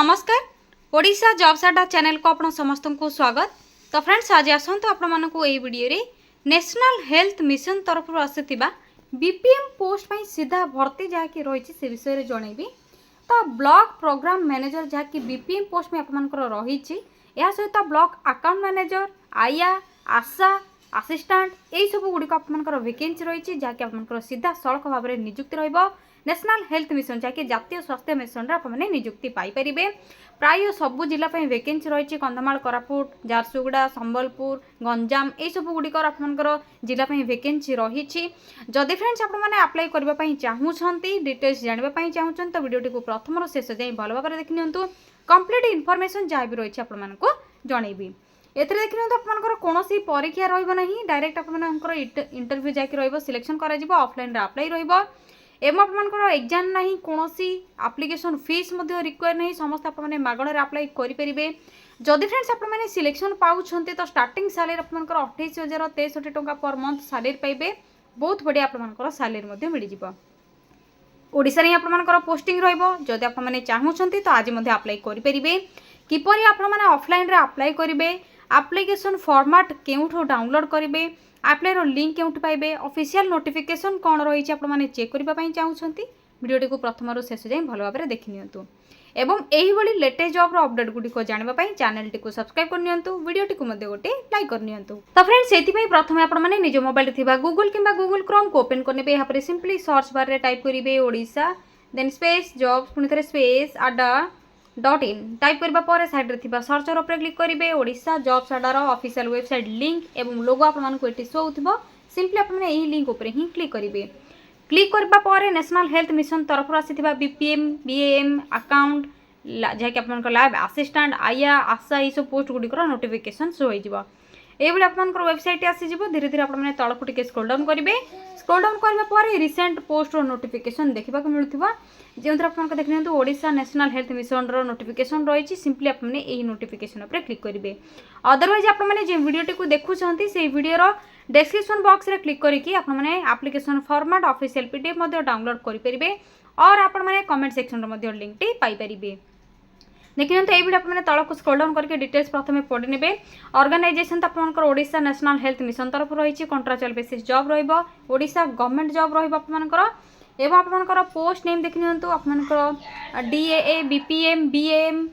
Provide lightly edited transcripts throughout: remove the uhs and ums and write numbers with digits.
नमस्कार ओडिशा जॉब्स अड्डा चैनल को आपण समस्त को स्वागत। तो फ्रेंड्स आज आसतु आपण मानकु एई वीडियो रे नेशनल हेल्थ मिशन तरफ आसीथिबा बीपीएम पोस्ट पई सीधा भर्ती जहा कि रही से विषय रे जणैबी। तो ब्लॉक प्रोग्राम मैनेजर जहा कि बीपीएम पोस्ट में आपण मानकर रही या सहित ब्लॉक अकाउंट मैनेजर आया आशा असिस्टेंट यही सब गुड़िक आपर वैकेंसी रही जहाँकि आप सीधा सड़क भाव में नियुक्ति रहिबो। नेशनल हेल्थ मिशन जहाँकि जातीय स्वास्थ्य मिशन आपने नियुक्ति पाइपर। प्राय सबू जिला वैकेंसी रही कंधमाल कोरापुट झारसुगुड़ा संबलपुर गंजाम यही सब गुड़िक आपर जिला वैकेंसी रही। जदि फ्रेंड्स आपने अप्लाई करने चाहूँगी डिटेल्स जानापी चाहूँ तो वीडियो टी प्रथम शेष जाए भल भाव में देखि नियंतु। कंप्लीट इनफॉरमेशन जहाँ भी रही आपको जनइबी। एथरे देखि नियंतु आपनकर कोनोसी परीक्षा रहइबो नहीं, डायरेक्ट आपनकर इंटरव्यू जाके रहइबो, सिलेक्शन करा जिवो, ऑफलाइन रे अप्लाई रहइबो एवं आपनकर एग्जाम नहीं, कोनोसी एप्लिकेशन फीस मध्ये रिक्वायर नहीं, समस्त आपने मागण रे अप्लाई करि परिबे। जदि फ्रेंड्स आपने सिलेक्शन पाउछन्ते तो स्टार्टिंग सैलरी आपनकर 28,063 टंका पर मंथ सैलरी पाइबे। बहुत बढ़िया आपनकर सैलरी मध्ये मिलि जिवो। ओडिसा रे आपनकर पोस्टिंग रहइबो। जदि आपने चाहूछन्ते तो आज मध्ये अप्लाई करि परिबे। किपरि आपने ऑफलाइन रे अप्लाई करिवे, एप्लिकेशन फॉर्मेट केउठो डाउनलोड करेंगे, अप्लाई लिंक केउठ पाइबे, ऑफिशियल नोटिफिकेशन कौन रही आपने चेक करने चाहूँगी वीडियो को प्रथम शेष जाए भल भाव में देखि नियंतु। एवं यही लेटेस्ट जॉब अपडेट गुड़िक जानापी चैनल टी सब्सक्राइब कर नियंतु, वीडियो टी गोटे लाइक कर नियंतु। तो फ्रेंड्स से प्रथम आपने निज मोबाइल थिबा गूगल किंबा गूगल क्रोम को ओपन करने यहाँ पर सिंपली सर्च बार रे टाइप करेंगे ओडिशा देन स्पेस जॉब पुणी थे स्पेस अड्डा.in टाइप करबा पर साइड रे थिबा सर्चर ऊपर क्लिक करेंगे। ओडिशा जॉब्स अड्डार ऑफिशियल वेबसाइट लिंक एवं लोगो आपको ये शो होथिबो। सिंपली आपने यही लिंक ऊपर ही क्लिक करेंगे। क्लिक करबा पर नेशनल हेल्थ मिशन तरफ आसीथिबा बीपीएम बीएएम अकाउंट जहाँकि आप लैब असिस्टेंट आया आशा ये सब पोस्ट गुड़िकर नोटिफिकेशन शो हो ये आपंकर वेबसाइट आसीज। धीरे धीरे आपने तलक टे स्क्रॉल डाउन करेंगे। स्क्रॉल डाउन करने रिसेंट पोस्ट नोटिफिकेशन देखा मिलूगा जो आप देखते Odisha national health mission notification रही। सिंपली आपने यही नोटिफिकेशन उपर क्लिक करेंगे। अदरवाइज आपने जो वीडियो टी देखुं से वीडियो डिस्क्रिप्शन बॉक्स रे क्लिक करके आपने application format official PDF download करेंगे और आपने comment section link T Piper. देखिए तो ये आपने तलक स्क्रॉल डाउन करके डिटेल्स प्रथम पढ़ी ने। ऑर्गेनाइजेशन तो आपंकर ओडिशा नेशनल हेल्थ मिशन तरफ रही contractual basis job रोडिशा government job रहा एवं आपंकर पोस्ट नेम देखि नियंतु आपंकर डीएए बीपीएम बीएएम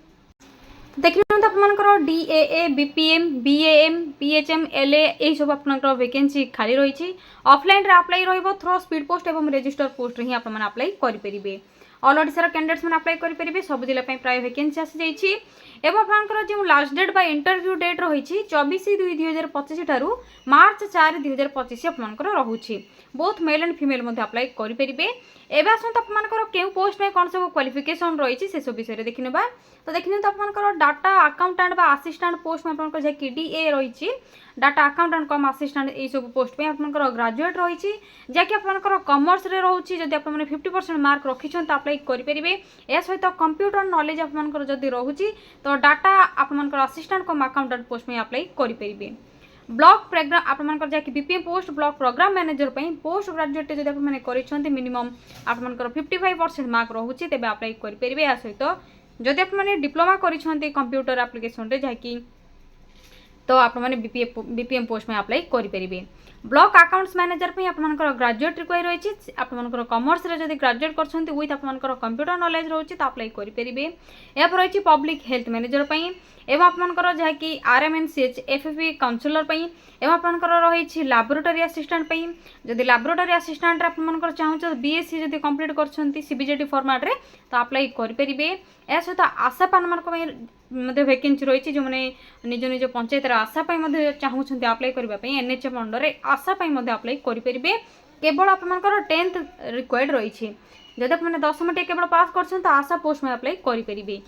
देखि नियंतु आपंकर डीएए बीपीएम बीएएम पीएचएम एलए यही सब आपंकर वैकेंसी खाली रही। ऑफलाइन रे अप्लाई रहिबो थ्रू स्पीड पोस्ट एवं रजिस्टर पोस्ट रे ही आपन अप्लाई करि परिबे। ऑल ओडिशा कैंडिडेट्स मैंने अप्लाई करेंगे। सब जिला प्राय वैकेंसी आसी जाइए एवं आपंकर जो लास्ट डेट बा इंटरव्यू डेट रही 24/2/2025 ठारू मार्च 4/2025 आपंकर रोचे। Both male and female apply करेंगे। एवं आसत आपंकर क्यों पोस्ट में कौन सब क्वालिफिकेशन रही से सब विषय देखने। तो देखने तो आपंकर डाटा अकाउंटेंट बा असिस्टेंट पोस्ट में आपंकर जहाँकि डीए रही डाटा अकाउंटेंट कम असिस्टेंट यही सब पोस्ट में आपंकर ग्रेजुएट रही जहाँकि आपंकर कॉमर्स रे रोचे। जब आपने 50% मार्क रखिंट तो अप्लाई करेंगे। या सहित कंप्यूटर नॉलेज आपंकर जदि रोचे तो डाटा आपंकर असिस्टेंट कम अकाउंटेंट पोस्ट में अप्लाई करेंगे। ब्लॉक प्रोग्राम आपंकर जहाँकि BPM post block programme manager post graduate जब आपने कर मिनिमम आपंकर 55% मार्क रोचे तेज अप्लाई करेंगे। या सहित जदि आपने डिप्लोमा कर कंप्यूटर एप्लिकेशन जहाँकि तो आपने बीपीएम पोस्ट में अप्लाई करेंगे। ब्लॉक अकाउंट्स मैनेजर पे आपंकर ग्रेजुएट रिक्वायर रही आपंकर कॉमर्स रे जदि ग्रेजुएट करछन्ती विथ आपंकर कंप्यूटर नॉलेज रोचे तो अप्लाई करेंगे। या रही पब्लिक हेल्थ मैनेजर एवं आपंकर जहाँकि आरएमएनसीएच एफएफपी काउंसलर एवं आपंकर रही लैबोरेटरी असिस्टेंट जदि लैबोरेटरी असिस्टेंट आपंकर चाहूँ बीएससी जदि कंप्लीट करछन्ती सीबीजेटी फॉर्मेट रे तो अप्लाई करेंगे। या सहित आशा पान वैकेंसी रही जो मैंने निज निज पंचायत आशा चाहूँ अप्लाई करने एनएचएम अंडर आशा अप्लाई करेंगे। केवल आपंकर 10th रिक्वायर्ड रही जब आपने 10th केवल पास कर आशा पोस्ट में अप्लाई करेंगे।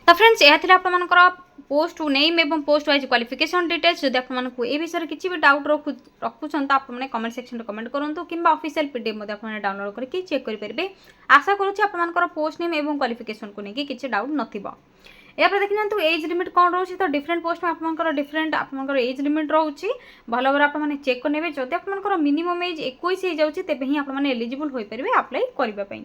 तो फ्रेंड्स यह आपंकर पोस्ट नेम एवं पोस्ट वाइज क्वालिफिकेशन डिटेल्स जब आपको ये विषय में किसी भी डाउट रखुंत आपने कमेंट सेक्शन में कमेंट करूँ कि ऑफिशियल पीडीएफ आपने डाउनलोड करके चेक करेंगे। आशा करुँच आपंकर पोस्ट नेम एवं क्वालिफिकेशन को लेकिन किसी डाउट नथिबो। या देखिए एज लिमिट कौन रोचे तो डिफरेंट पोस्ट में आपंकर डिफरेंट आपंकर एज लिमिट रोचे भल भाव आपने चेक करेंगे। जब आपंकर मिनिमम एज 21 हो जाए तेज ही आपने एलिजिबल हो पारे अप्लाई करने।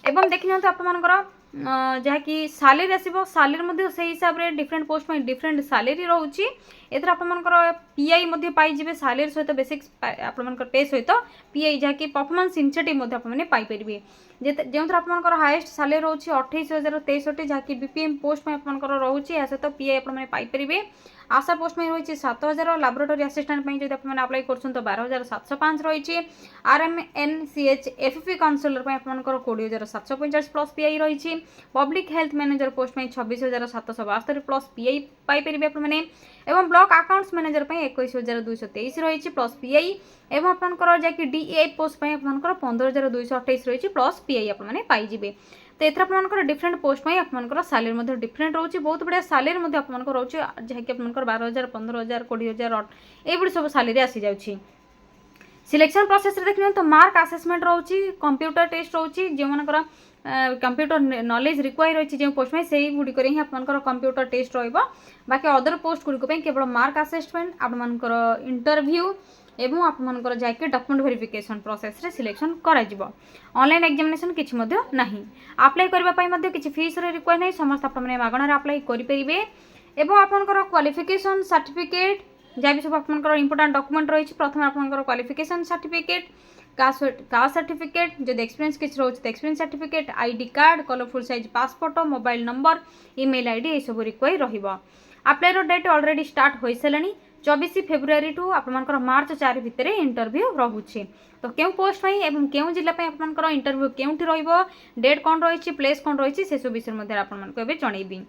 एवं देखिए आपंकर जहाँकि सालेरी आसो सालेरी से हिसाब से डिफरेंट पोस्ट में डिफरेंट सालेरी रोचे एथर आपर पीआई पाइबे सालेरी सहित बेसिक आपर पे सहित पीआई जहाँकि परफॉर्मेंस इनसेंटिव पाइपर जो आपर हाएस्ट सालेरी रोचे 28,063 जहाँकि बीपीएम पोस्ट में आपर रोचे या सहित पीआई आपरे आशा पोस्ट में रही 7,000 लैबोरेटरी असिस्टेंट जो आपने अप्लाई कर 12,705 रही RMNCH FFP काउंसिलर आपर 20,745 प्लस पीआई रही पब्लिक हेल्थ मैनेजर पोस्ट में 26,772 प्लस पीआई पाइपर आपने एवं ब्लॉक अकाउंट्स मैनेजर 21,223 रही प्लस पीआई एवं आपंकर जैकि डीए पोस्ट आपर 15,228 रही प्लस पीआई आपने पाइबे। तो एथर आपर डिफरेंट पोस्ट में आपर सालेरी डिफरेंट रोचे बहुत बढ़िया सालेरी आपर रोचे जहाँकि आपर 12,000 15,000 20,000 ये सब सालेरी आसी जाऊँगी। सिलेक्शन प्रोसेस रे देखिए तो मार्क असेसमेंट रोचे कंप्यूटर टेस्ट रोचे जो मनकर कंप्यूटर नॉलेज रिक्वायर रही जो पोस्ट में से गुड़िक ही आपर कंप्यूटर टेस्ट बाकी अदर पोस्ट गुड़िक केवल मार्क असेसमेंट आपर इंटरव्यू एवं आपर जाकि डॉक्यूमेंट वेरिफिकेशन प्रोसेस रे सिलेक्शन करा ऑनलाइन एग्जामिनेशन किछि नहीं अप्लाई करने किसी फीस रिक्वायर नहीं समस्त आपने मागणार अप्लाई करेंगे एवं आपर क्वालिफिकेशन सर्टिफिकेट जहाँ भी सब आपर इंपोर्टाट डॉक्यूमेंट रही प्रथम आपर क्वालिफिकेशन सर्टिफिकेट कास्ट सर्टिफिकेट जो एक्सपीरियंस किसी रोचे तो experience certificate ID card colourful size passport mobile number email ID ये सब require apply date already start हो सारे 24 फेब्रुआरी टू आपर मार्च 4 भितर इंटरव्यू रोचे तो क्यों पोस्ट एवं क्यों जिला आपर इंटरव्यू क्योंठी रेट कौन रही प्लेस कौन रही से सब विषय आपको जनइबी।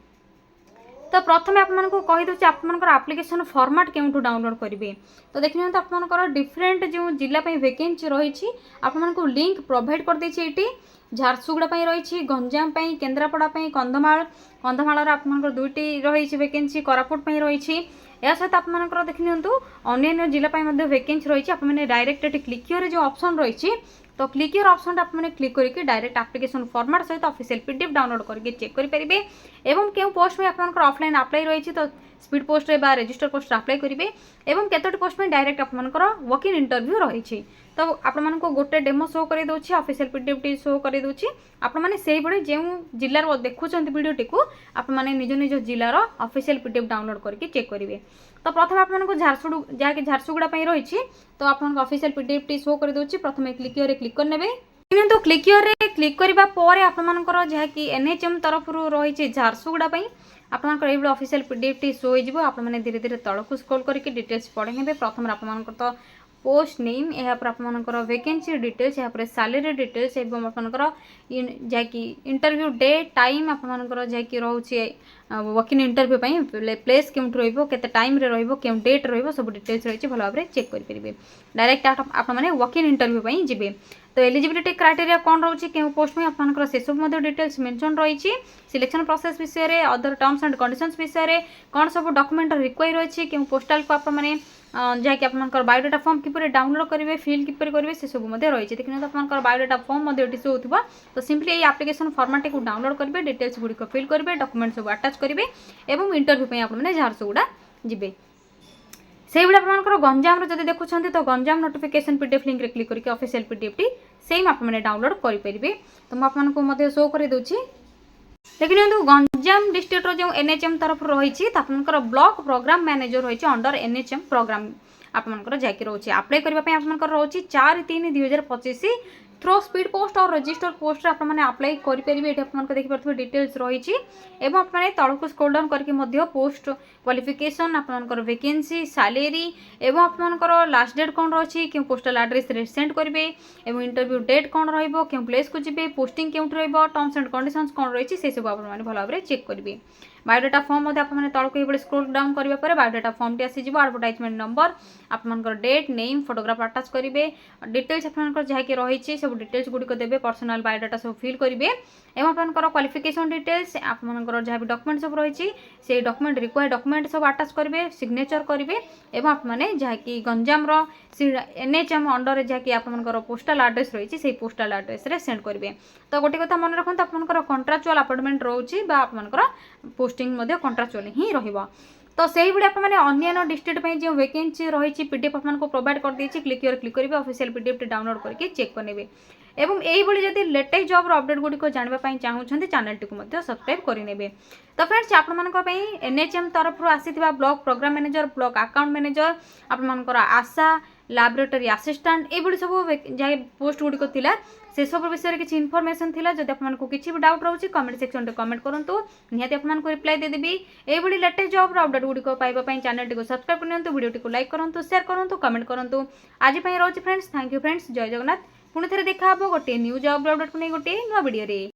तो प्रथम आपको कहीदे आपर आप्लिकेसन फॉर्मेट क्यों डाउनलोड करेंगे तो देखिए तो आपर डिफरेंट जो जिला वैकेंसी रही आपको लिंक प्रोवाइड कर देती झारसुगुड़ा रही गंजाम केन्द्रापड़ा कंधमाल कंधमाल आपर 2टी रही वैकेंसी कोरापुट रही या सहित आपर देखिए अन्य जिला वैकेंसी रही आपने डायरेक्ट क्लिक जो ऑप्शन रही तो क्लिक योर ऑप्शन आपने क्लिक करके डायरेक्ट एप्लिकेशन फॉर्मेट सहित ऑफिशियल पीडीएफ डाउनलोड करके चेक करेंगे एवं क्यों पोस्ट में आपर ऑफलाइन अप्लाई रही तो स्पीड पोस्ट रे बा रजिस्टर पोस्ट अप्लाई करेंगे एवं केतोटी पोस्ट में डायरेक्ट आपर वॉक इन इंटरव्यू रही तो आपको गोटे डेमो शो कर दूसरी ऑफिशियल पीडीएफ टी शो कर दूसरी आपने से जो जिलार देखुं वीडियोटी को आपने निज निज जिलार ऑफिशियल पीडीएफ डाउनलोड करके चेक करेंगे। तो प्रथम आपको झारसुगु जहाँकि झारसुगुड़ा रही तो आपको ऑफिशियल पीडीएफ टी शो कर दूसरी प्रथम क्लिक रे क्लिक करने तो क्लिक रे क्लिक करने पर आपर जहाँकि एनएचएम तरफ रही झारसुगुड़ा आपंकर ये ऑफिशियल पीडीएफ टी शो हो आपने धीरे धीरे तलक स्क्रॉल करके डिटेल्स पढ़े प्रथम आप तो पोस्ट नेम यापर आपर वैकेंसी डिटेल्स यापर सैलरी डिटेल्स एवं आपर जहाँकि इंटरव्यू डेट टाइम आपर जहाँकि रोचे वॉक इन इंटरव्यू प्लेस क्योंठि रते टाइम क्यों डेट सब डिटेल्स रही भल भाव चेक करेंगे डायरेक्ट आपने वॉक इन इंटरव्यू जी तो एलिजिबिलिटी क्राइटेरिया कौन रोचे क्यों पोस्ट में आपर से सब डिटेल्स मेंशन रही सिलेक्शन प्रोसेस विषय में अदर टर्म्स एंड कंडीशंस विषय में कौन सब डॉक्यूमेंट रिक्वायर रही क्यों पोस्टाल को आपने जहाँकि आपर बायोडाटा फॉर्म किपर डाउनलोड करेंगे फिल किपर करेंगे से सब रही देखिए तो आपर बायोडाटा फॉर्म शो होगा तो सिंपली ये एप्लिकेशन फॉर्मेट को डाउनलोड करेंगे डिटेल्स गुड़िक फिल करेंगे डॉक्यूमेंट सब अटैच करेंगे एवं इंटरव्यू आपने झारसुगुड़ा जी से भाई आपर गंजाम जब देखुं तो गंजाम नोटिफिकेशन पीडीएफ लिंक रे क्लिक करके ऑफिशियल पीडीएफ टी सेम आपने डाउनलोड करेंगे तो मुझे शो कर दूसरी देखिए गंजाम डिस्ट्रिक्ट जो एनएचएम तरफ रही आपर ब्लॉक प्रोग्राम मैनेजर रही अंडर एनएचएम प्रोग्राम आपर जैक रोचे अप्लाई करने आपर रोचे 4/3/2025 थ्रो स्पीड पोस्ट और रजिस्टर पोस्ट आपने अप्लाई करेंगे ये आपको देखिए डिटेल्स रही आपने तलक स्क्रॉल डाउन करके पोस्ट क्वालिफिकेशन आपर वैकेंसी सैलरी एवं आपर लास्ट डेट कौन रही क्यों पोस्टल एड्रेस सेंड करेंगे एवं इंटरव्यू डेट कौन क्यों प्लेस को जी पोस्टिंग क्योंठि टर्म्स एंड कंडीशंस कौन रही से सब आपने भल भाव चेक करेंगे बायोडाटा फॉर्म आपने तलक ये स्क्रॉल डाउन करने पर बायोडाटा फॉर्म टी आसीज एडवर्टाइजमेंट नंबर आपर डेट नेम फोटोग्राफ अटैच करेंगे डिटेल्स आपर जहाँकि रही सब डिटेल्स गुड़िक देवे पर्सनल बायोडाटा सब फिल करेंगे एवं आपर क्वालिफिकेशन डिटेल्स आपर जहाँ भी डॉक्यूमेंट सब रही से डॉक्यूमेंट रिक्वायर डॉक्यूमेंट सब अटैच करेंगे सिग्नेचर करेंगे एवं आपने जहाँकि गंजाम एनएचएम अंडर जहाँकि आपर पोस्टाल एड्रेस रही से पोस्टाल एड्रेस सेंड करेंगे तो गोटे कथा मन रखते आपर कंट्राक्चुअल अपॉइंटमेंट रोचे आपर पोस्टिंग कंट्राक्चुअल ही रहिबो तो से भाई आपने डिस्ट्रिक्ट जो वैकेंसी रही पीडीएफ आपको प्रोवाइड कर दी क्लिक करेंगे ऑफिशियल पीडीएफ डाउनलोड करके चेक करेंगे एवं यही जब लेटेस्ट जॉब अपडेट गुड़िक जानवाई चाहूँगी चैनल टी सब्सक्राइब करेंगे। तो फ्रेंड्स आपण एनएचएम तरफ आसीथिबा block programme manager block account manager आपनकर आशा लैबोरेटरी असिस्टेंट ये सब जहाँ पोस्ट गुड़िक थिला से सब विषय किसी इनफॉरमेशन थिला जदि आपको किसी भी डाउट रोचे कमेंट सेक्शन में कमेंट करूँ निहाती आपको रिप्लाई देदेवी ये लेटेस्ट जॉब अपडेट गुड़िक पाइबा चैनल टी सब्सक्राइब करनी वीडियो टी लाइक करूँ शेयर करूँ कमेंट करूँ आज रोचे फ्रेंड्स थैंक यू फ्रेंड्स जय जगन्नाथ पुणी थे देखा गोटे न्यू जॉब अपडेट को नहीं गोटे नुआ वीडियो रे।